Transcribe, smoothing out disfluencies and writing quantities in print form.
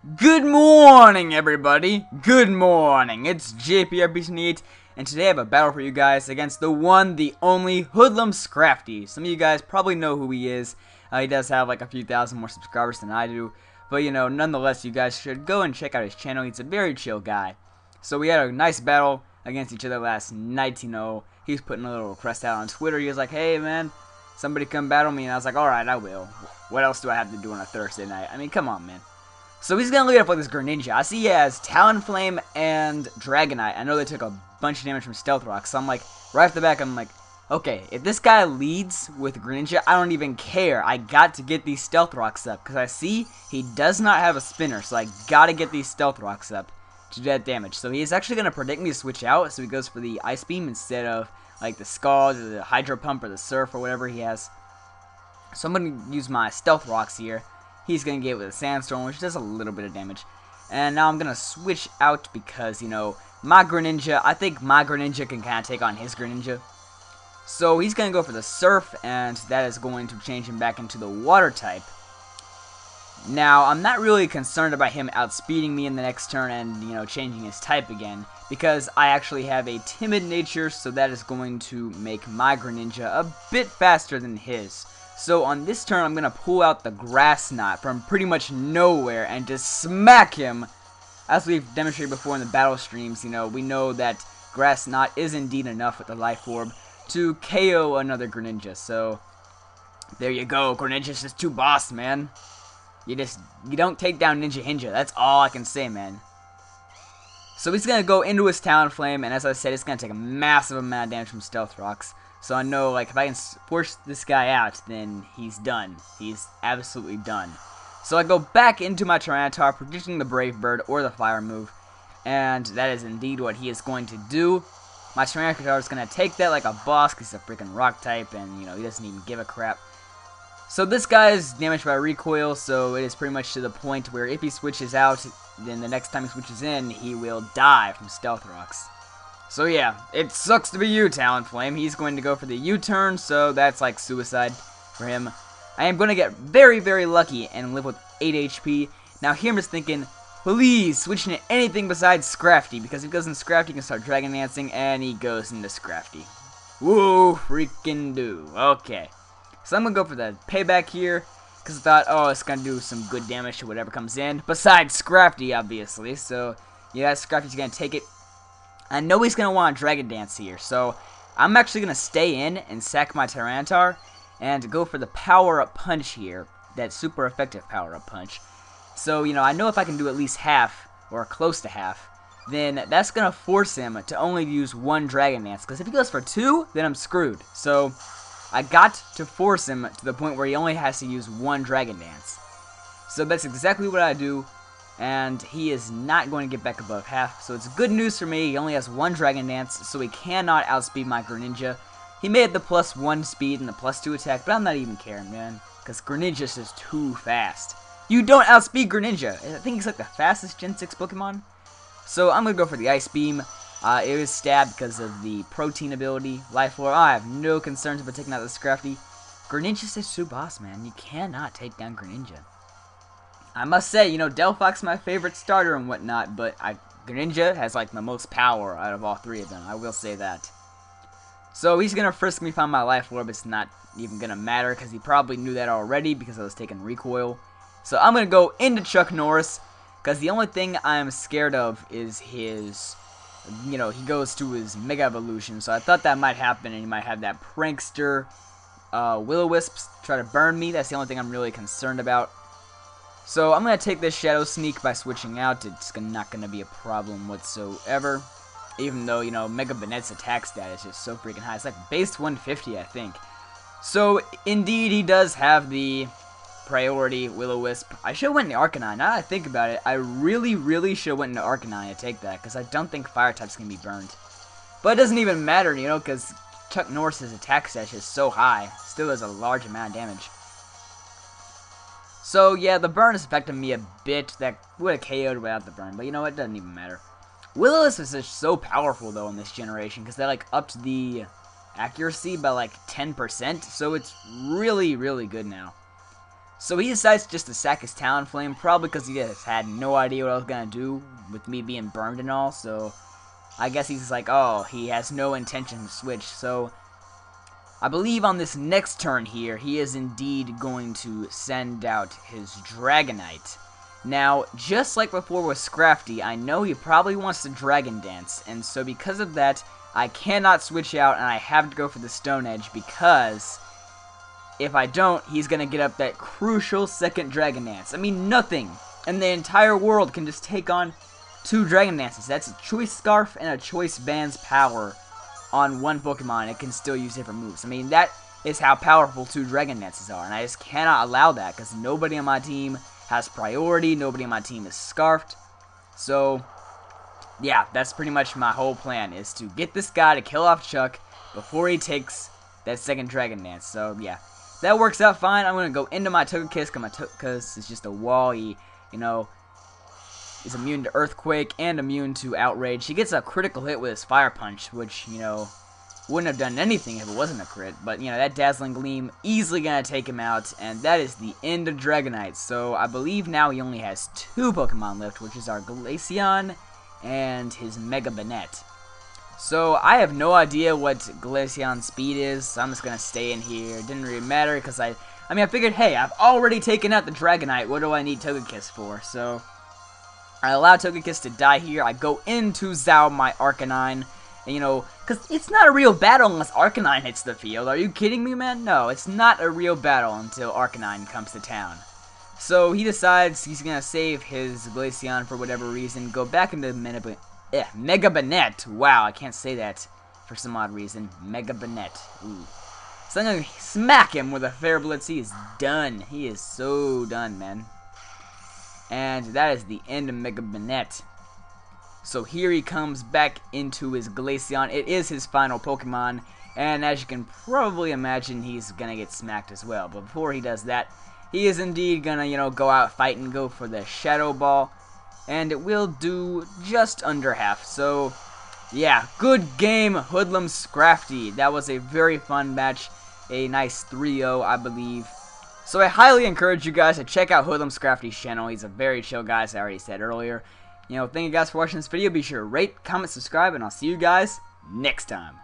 Good morning, everybody! Good morning! It's JPRP28, and today I have a battle for you guys against the one, the only HoodlumScrafty. Some of you guys probably know who he is. He does have like a few thousand more subscribers than I do. But, you know, nonetheless, you guys should go and check out his channel. He's a very chill guy. So we had a nice battle against each other last night, you know. He was putting a little request out on Twitter. He was like, hey, man, somebody come battle me. And I was like, alright, I will. What else do I have to do on a Thursday night? I mean, come on, man. So he's going to lead up with his Greninja. I see he has Talonflame and Dragonite. I know they took a bunch of damage from Stealth Rock. So I'm like, right off the back, I'm like, okay, if this guy leads with Greninja, I don't even care. I got to get these Stealth Rocks up. Because I see he does not have a spinner. So I got to get these Stealth Rocks up to do that damage. So he's actually going to predict me to switch out. So he goes for the Ice Beam instead of like the Scald or the Hydro Pump or the Surf or whatever he has. So I'm going to use my Stealth Rocks here. He's going to get with a Sandstorm, which does a little bit of damage. And now I'm going to switch out because, you know, my Greninja, I think my Greninja can kind of take on his Greninja. So he's going to go for the Surf, and that is going to change him back into the Water type. Now, I'm not really concerned about him outspeeding me in the next turn and, you know, changing his type again. Because I actually have a timid nature, so that is going to make my Greninja a bit faster than his. So on this turn, I'm going to pull out the Grass Knot from pretty much nowhere and just smack him. As we've demonstrated before in the battle streams, you know, we know that Grass Knot is indeed enough with the Life Orb to KO another Greninja. So there you go, Greninja's just too boss, man. You don't take down Ninja Hinja. That's all I can say, man. So he's going to go into his Talonflame, and as I said, it's going to take a massive amount of damage from Stealth Rocks. So I know, like, if I can force this guy out, then he's done. He's absolutely done. So I go back into my Tyranitar, predicting the Brave Bird or the Fire move. And that is indeed what he is going to do. My Tyranitar is going to take that like a boss, because he's a freaking rock type, and, you know, he doesn't even give a crap. So this guy is damaged by recoil, so it is pretty much to the point where if he switches out, then the next time he switches in, he will die from Stealth Rocks. So yeah, it sucks to be you, Talonflame. He's going to go for the U-turn, so that's like suicide for him. I am going to get very, very lucky and live with 8 HP. Now here I'm just thinking, please switch into anything besides Scrafty, because if he goes into Scrafty, he can start Dragon Dancing, and he goes into Scrafty. Woo, freaking do. Okay. So I'm going to go for the payback here, because I thought, oh, it's going to do some good damage to whatever comes in, besides Scrafty, obviously. So yeah, Scrafty's going to take it. I know he's going to want a Dragon Dance here, so I'm actually going to stay in and sack my Tyranitar and go for the Power-Up Punch here, that super effective Power-Up Punch. So, you know, I know if I can do at least half, or close to half, then that's going to force him to only use one Dragon Dance, because if he goes for 2, then I'm screwed. So, I got to force him to the point where he only has to use one Dragon Dance. So that's exactly what I do. And he is not going to get back above half, so it's good news for me. He only has one Dragon Dance, so he cannot outspeed my Greninja. He made the +1 speed and the +2 attack, but I'm not even caring, man, because Greninja's just too fast. You don't outspeed Greninja. I think he's like the fastest Gen 6 Pokemon. So I'm going to go for the Ice Beam. It was stabbed because of the Protein ability. Life Orb, I have no concerns about taking out the Scrafty. Greninja's just too boss, man. You cannot take down Greninja. I must say, you know, Delphoc's my favorite starter and whatnot, but Greninja has, like, the most power out of all three of them. I will say that. So he's going to frisk me find my Life Orb. It's not even going to matter, because he probably knew that already, because I was taking recoil. So I'm going to go into Chuck Norris, because the only thing I'm scared of is his, you know, he goes to his Mega Evolution. So I thought that might happen, and he might have that Prankster Will-O-Wisp try to burn me. That's the only thing I'm really concerned about. So I'm going to take this Shadow Sneak by switching out. It's not going to be a problem whatsoever. Even though, you know, Mega Banette's attack stat is just so freaking high. It's like base 150, I think. So, indeed, he does have the priority Will-O-Wisp. I should have went into Arcanine. Now that I think about it, I really, really should have went into Arcanine to take that. Because I don't think Fire types can be burned. But it doesn't even matter, you know, because Chuck Norris's attack stat is just so high. Still does a large amount of damage. So, yeah, the burn is affecting me a bit. That would have KO'd without the burn, but you know what? It doesn't even matter. Will-O-Wisp is just so powerful, though, in this generation, because they, like, upped the accuracy by, like, 10%, so it's really, really good now. So he decides just to sack his Talonflame, probably because he just had no idea what I was going to do with me being burned and all. So I guess he's just like, oh, he has no intention to switch. So I believe on this next turn here, he is indeed going to send out his Dragonite. Now, just like before with Scrafty, I know he probably wants to Dragon Dance, and so because of that, I cannot switch out, and I have to go for the Stone Edge, because if I don't, he's going to get up that crucial second Dragon Dance. I mean, nothing in the entire world can just take on 2 Dragon Dances. That's a Choice Scarf and a Choice Band's power on one Pokemon. It can still use different moves. I mean, that is how powerful 2 Dragon Dances are, and I just cannot allow that, because nobody on my team has priority, nobody on my team is scarfed. So yeah, that's pretty much my whole plan, is to get this guy to kill off Chuck before he takes that second Dragon Dance. So yeah, that works out fine. I'm going to go into my Togekiss, because it's just a wall. He, you know, is immune to Earthquake and immune to Outrage. He gets a critical hit with his Fire Punch, which, you know, wouldn't have done anything if it wasn't a crit. But, you know, that Dazzling Gleam easily going to take him out, and that is the end of Dragonite. So I believe now he only has 2 Pokemon left, which is our Glaceon and his Mega Banette. So I have no idea what Glaceon's speed is, so I'm just going to stay in here. It didn't really matter, because I figured, hey, I've already taken out the Dragonite. What do I need Togekiss for? So I allow Togekiss to die here. I go into Zao my Arcanine. And, you know, because it's not a real battle unless Arcanine hits the field. Are you kidding me, man? No, it's not a real battle until Arcanine comes to town. So he decides he's going to save his Glaceon for whatever reason. Go back into Mega Banette. Wow, I can't say that for some odd reason. Mega Banette. Ooh. So I'm going to smack him with a Fair Blitz. He is done. He is so done, man. And that is the end of Mega Banette. So here he comes back into his Glaceon. It is his final Pokemon, and as you can probably imagine, he's gonna get smacked as well. But before he does that, he is indeed gonna, you know, go out fight and go for the Shadow Ball, and it will do just under half. So yeah, good game, HoodlumScrafty. That was a very fun match, a nice 3-0, I believe. So I highly encourage you guys to check out HoodlumScrafty's channel. He's a very chill guy, as I already said earlier. You know, thank you guys for watching this video. Be sure to rate, comment, subscribe, and I'll see you guys next time.